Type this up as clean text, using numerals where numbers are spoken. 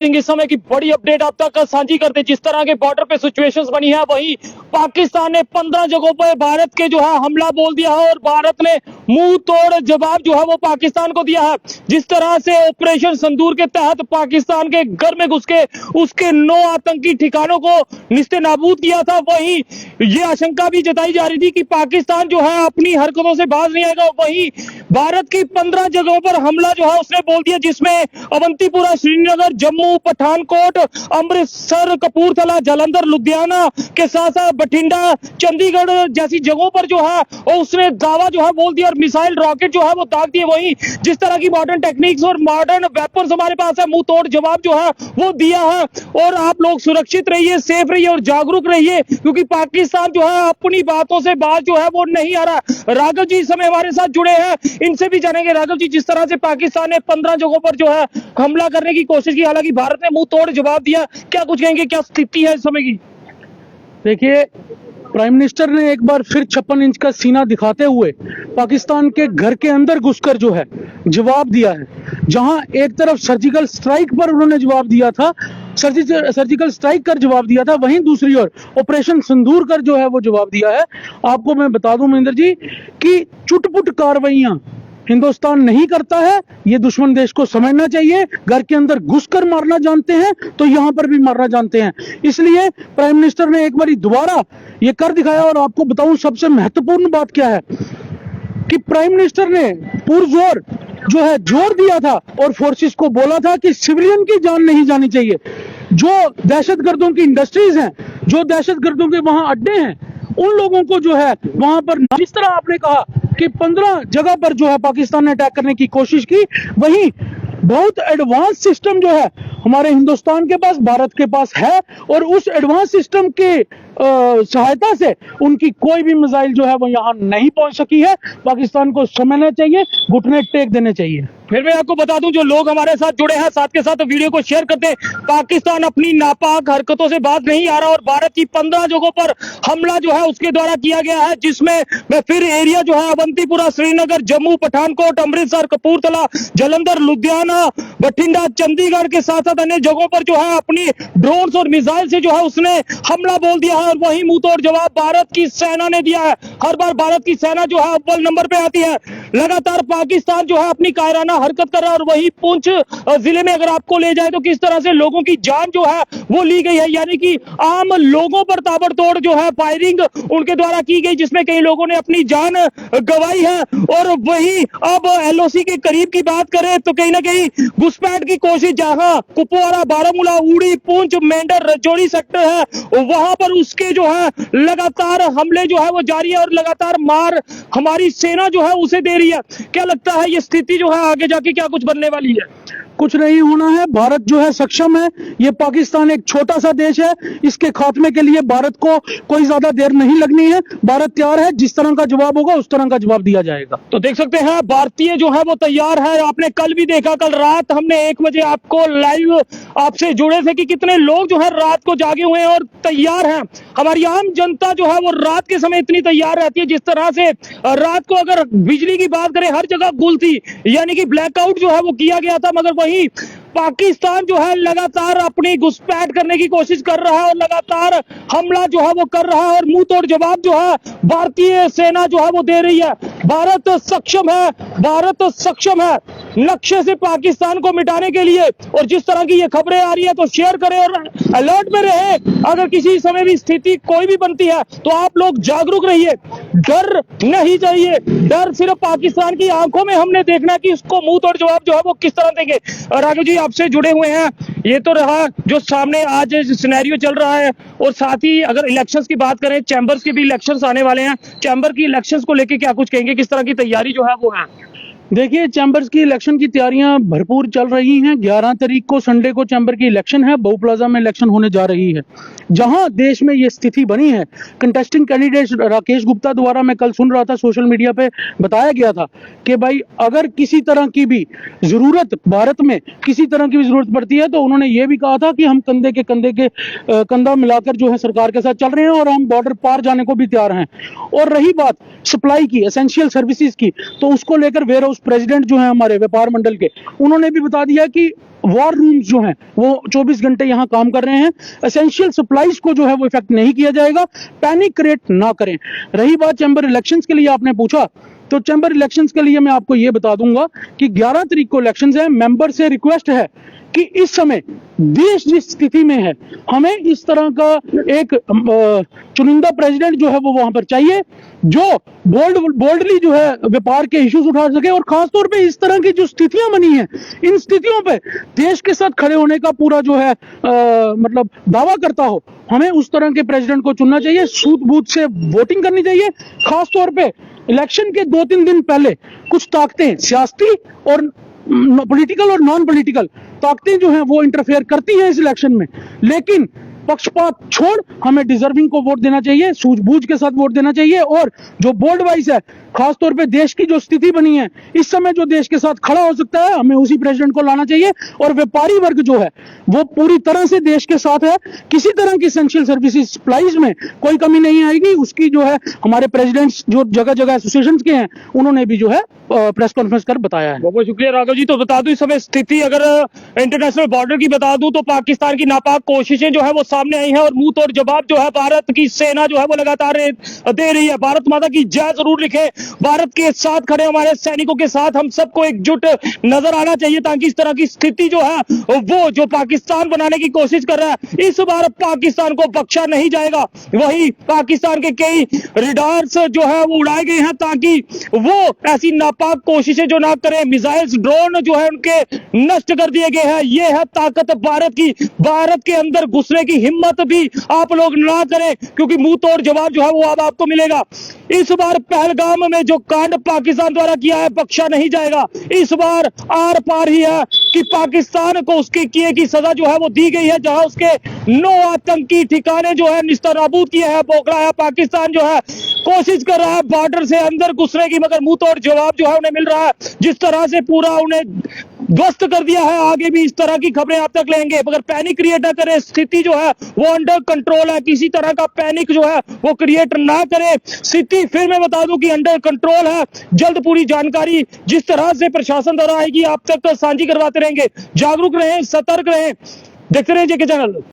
इस समय की बड़ी अपडेट आप तक साझी करते। जिस तरह के बॉर्डर पे सिचुएशंस बनी है, वही पाकिस्तान ने 15 जगहों पर भारत के जो है हमला बोल दिया है और भारत ने मुंह तोड़ जवाब जो है वो पाकिस्तान को दिया है। जिस तरह से ऑपरेशन संदूर के तहत पाकिस्तान के घर में घुस के उसके 9 आतंकी ठिकानों को निस्ते नाबूद किया था, वही ये आशंका भी जताई जा रही थी कि पाकिस्तान जो है अपनी हरकतों से बाज नहीं आएगा। वही भारत की 15 जगहों पर हमला जो है उसने बोल दिया, जिसमें अवंतीपुरा, श्रीनगर, जम्मू, पठानकोट, अमृतसर, कपूरथला, जालंधर, लुधियाना के साथ साथ बठिंडा, चंडीगढ़ जैसी जगहों पर जो है और उसने दावा जो है बोल दिया और मिसाइल रॉकेट जो है वो दाग दिए। वही जिस तरह की मॉडर्न टेक्निक्स और मॉडर्न वेपन्स हमारे पास है, मुंह तोड़ जवाब जो है वो दिया है। और आप लोग सुरक्षित रहिए, सेफ रहिए और जागरूक रहिए, क्योंकि पाकिस्तान जो है अपनी बातों से बात जो है वो नहीं आ रहा। राघव जी इस समय हमारे साथ जुड़े हैं, इनसे भी जानेंगे। राघव जी, जिस तरह से पाकिस्तान ने 15 जगहों पर जो है हमला करने की कोशिश की, हालांकि भारत ने मुंह तोड़ जवाब दिया, क्या कुछ कहेंगे, क्या स्थिति है इस समय की? देखिए, प्राइम मिनिस्टर ने एक बार फिर 56 इंच का सीना दिखाते हुए पाकिस्तान के घर के अंदर घुसकर जो है जवाब दिया है। जहां एक तरफ सर्जिकल स्ट्राइक पर उन्होंने जवाब दिया था, सर्जिकल स्ट्राइक कर जवाब दिया था, वहीं दूसरी ओर ऑपरेशन सिंदूर कर जो है वो जवाब दिया है। आपको मैं बता दूं महेंद्र जी कि चुटपुट कार्रवाइयां हिंदुस्तान नहीं करता है, ये दुश्मन देश को समझना चाहिए। घर के अंदर घुसकर मारना जानते हैं तो यहां पर भी मारना जानते हैं। इसलिए प्राइम मिनिस्टर ने एक बार दोबारा ये कर दिखाया। और आपको बताऊं सबसे महत्वपूर्ण बात क्या है कि प्राइम मिनिस्टर ने पुरजोर जो है जोर दिया था और फोर्सेस को बोला था कि सिविलियन की जान नहीं जानी चाहिए। जो दहशतगर्दों की इंडस्ट्रीज हैं, जो दहशतगर्दों के वहां अड्डे हैं, उन लोगों को जो है वहां पर, जिस तरह आपने कहा कि 15 जगह पर जो है पाकिस्तान ने अटैक करने की कोशिश की, वहीं बहुत एडवांस सिस्टम जो है हमारे हिंदुस्तान के पास, भारत के पास है। और उस एडवांस सिस्टम के सहायता से उनकी कोई भी मिसाइल जो है वो यहाँ नहीं पहुंच सकी है। पाकिस्तान को समझना चाहिए, घुटने टेक देने चाहिए। फिर मैं आपको बता दूं, जो लोग हमारे साथ जुड़े हैं, साथ के साथ वीडियो को शेयर करते हैं। पाकिस्तान अपनी नापाक हरकतों से बाज नहीं आ रहा और भारत की 15 जगहों पर हमला जो है उसके द्वारा किया गया है, जिसमें मैं फिर एरिया जो है अवंतीपुरा, श्रीनगर, जम्मू, पठानकोट, अमृतसर, कपूरथला, जालंधर, लुधियाना, बठिंडा, चंडीगढ़ के साथ साथ अन्य जगहों पर जो है अपनी ड्रोन और मिसाइल से जो है उसने हमला बोल दिया है। और वही मुंह तोड़ जवाब भारत की सेना ने दिया है। हर बार भारत की सेना जो है अव्वल नंबर पे आती है। लगातार पाकिस्तान जो है अपनी कायराना हरकत कर रहा है। और वही पुंछ जिले में अगर आपको ले जाए तो किस तरह से लोगों की जान जो है वो ली गई है, यानी कि आम लोगों पर ताबड़तोड़ जो है फायरिंग उनके द्वारा की गई, जिसमें कई लोगों ने अपनी जान गंवाई है। और वही अब एलओसी के करीब की बात करें तो कहीं ना कहीं घुसपैठ की कोशिश जहां कुपवारा, बारामूला, उड़ी, पुंछ, मेंढर, रजौरी सेक्टर है, वहां पर उसके जो है लगातार हमले जो है वो जारी है और लगातार मार हमारी सेना जो है उसे दे रही है। क्या लगता है ये स्थिति जो है आगे जाके क्या कुछ बनने वाली है? कुछ नहीं होना है। भारत जो है सक्षम है। ये पाकिस्तान एक छोटा सा देश है, इसके खात्मे के लिए भारत को कोई ज्यादा देर नहीं लगनी है। भारत तैयार है, जिस तरह का जवाब होगा उस तरह का जवाब दिया जाएगा। तो देख सकते हैं भारतीय जो है वो तैयार है। आपने कल भी देखा, कल रात हमने 1 बजे आपको लाइव आपसे जुड़े थे कि कितने लोग जो है रात को जागे हुए हैं और तैयार हैं। हमारी आम जनता जो है वो रात के समय इतनी तैयार रहती है, जिस तरह से रात को अगर बिजली की बात करें हर जगह गुल थी, यानी कि ब्लैकआउट जो है वो किया गया था। मगर वही पाकिस्तान जो है लगातार अपनी घुसपैठ करने की कोशिश कर रहा है और लगातार हमला जो है वो कर रहा है और मुंह तोड़ जवाब जो है भारतीय सेना जो है वो दे रही है। भारत सक्षम है, भारत सक्षम है लक्ष्य से पाकिस्तान को मिटाने के लिए। और जिस तरह की ये खबरें आ रही है तो शेयर करें और अलर्ट में रहे। अगर किसी समय भी स्थिति कोई भी बनती है तो आप लोग जागरूक रहिए, डर नहीं चाहिए। डर सिर्फ पाकिस्तान की आंखों में हमने देखना कि उसको मुंह तोड़ जवाब जो है वो किस तरह देंगे। राघव जी आपसे जुड़े हुए हैं, ये तो रहा जो सामने आज सिनेरियो चल रहा है। और साथ ही अगर इलेक्शंस की बात करें, चैंबर्स के भी इलेक्शंस आने वाले हैं, चैंबर की इलेक्शंस को लेके क्या कुछ कहेंगे, किस तरह की तैयारी जो है वो है? देखिए, चैंबर्स की इलेक्शन की तैयारियां भरपूर चल रही हैं। 11 तारीख को संडे को चैंबर की इलेक्शन है, बहु प्लाजा में इलेक्शन होने जा रही है। जहां देश में ये स्थिति बनी है, कंटेस्टिंग कैंडिडेट राकेश गुप्ता द्वारा मैं कल सुन रहा था, सोशल मीडिया पे बताया गया था कि भाई अगर किसी तरह की भी जरूरत, भारत में किसी तरह की भी जरूरत पड़ती है तो उन्होंने ये भी कहा था कि हम कंधा मिलाकर जो है सरकार के साथ चल रहे हैं और हम बॉर्डर पार जाने को भी तैयार हैं। और रही बात सप्लाई की, एसेंशियल सर्विसेज की, तो उसको लेकर वेयर हाउस प्रेसिडेंट जो है हमारे व्यापार मंडल के, उन्होंने भी बता दिया कि वॉर रूम्स जो हैं वो 24 घंटे यहाँ काम कर रहे हैं। एसेंशियल सप्लाईज को जो है वो इफेक्ट नहीं किया जाएगा, पैनिक क्रिएट ना करें। रही बात चैम्बर इलेक्शंस के लिए आपने पूछा, तो चैम्बर इलेक्शंस के लिए मैं आपको ये बता दूंगा कि 11 तारीख को इलेक्शंस है। मेंबर से रिक्वेस्ट है कि इस समय देश जिस स्थिति में है, हमें इस तरह का एक चुनिंदा प्रेसिडेंट जो है वो वहां पर चाहिए, जो बोल्डली जो है व्यापार के इश्यूज उठा सके, और खासतौर पे इस तरह की जो स्थितियां बनी हैं, इन स्थितियों पे देश के साथ खड़े होने का पूरा जो है मतलब दावा करता हो। हमें उस तरह के प्रेसिडेंट को चुनना चाहिए, सूझबूझ से वोटिंग करनी चाहिए। खासतौर पे इलेक्शन के 2-3 दिन पहले कुछ ताकतें, सियासी और पॉलिटिकल और नॉन पॉलिटिकल ताकतें जो हैं वो इंटरफेयर करती हैं इस इलेक्शन में, लेकिन पक्षपात छोड़ हमें डिजर्विंग को वोट देना चाहिए, सूझबूझ के साथ वोट देना चाहिए। और जो बोल्ड वाइज है, खासतौर पे देश की जो स्थिति बनी है इस समय, जो देश के साथ खड़ा हो सकता है, हमें उसी प्रेसिडेंट को लाना चाहिए। और व्यापारी वर्ग जो है वो पूरी तरह से देश के साथ है, किसी तरह की एसेंशियल सर्विसेज सप्लाईज में कोई कमी नहीं आएगी। उसकी जो है हमारे प्रेसिडेंट्स जो जगह जगह एसोसिएशन के हैं, उन्होंने भी जो है प्रेस कॉन्फ्रेंस कर बताया है। बहुत बहुत शुक्रिया राघव जी। तो बता दूं इस समय स्थिति अगर इंटरनेशनल बॉर्डर की बता दूं तो पाकिस्तान की नापाक कोशिशें जो है वो सामने आई हैं, और मुंह तोड़ जवाब जो है भारत की सेना जो है वो लगातार दे रही है। भारत माता की जय जरूर लिखे, भारत के साथ खड़े हमारे सैनिकों के साथ हम सबको एकजुट नजर आना चाहिए, ताकि इस तरह की स्थिति जो है वो जो पाकिस्तान बनाने की कोशिश कर रहा है, इस बार पाकिस्तान को बख्शा नहीं जाएगा। वही पाकिस्तान के कई रडार्स जो है वो उड़ाए गए हैं ताकि वो ऐसी नापाक कोशिशें जो ना करें। मिसाइल्स, ड्रोन जो है उनके नष्ट कर दिए गए हैं। ये है ताकत भारत की। भारत के अंदर घुसने की हिम्मत भी आप लोग ना करें, क्योंकि मुंह तोड़ जवाब जो है वो अब आपको मिलेगा। इस बार पहलगाम में जो कांड पाकिस्तान द्वारा किया है, बख्शा नहीं जाएगा। इस बार आर पार ही है कि पाकिस्तान को उसके किए की सजा जो है वो दी गई है, जहां उसके 9 आतंकी ठिकाने जो है निस्तानाबूद किए हैं, बोखला है। पाकिस्तान जो है कोशिश कर रहा है बॉर्डर से अंदर घुसने की, मगर मुंह तोड़ जवाब जो है उन्हें मिल रहा है। जिस तरह से पूरा उन्हें ध्वस्त कर दिया है, आगे भी इस तरह की खबरें आप तक लेंगे, मगर पैनिक क्रिएट ना करें। स्थिति जो है वो अंडर कंट्रोल है, किसी तरह का पैनिक जो है वो क्रिएट ना करें। स्थिति फिर मैं बता दूं कि अंडर कंट्रोल है। जल्द पूरी जानकारी जिस तरह से प्रशासन द्वारा आएगी आप तक साझी करवाते रहेंगे। जागरूक रहें, सतर्क रहें, देखते रहिए जेके चैनल।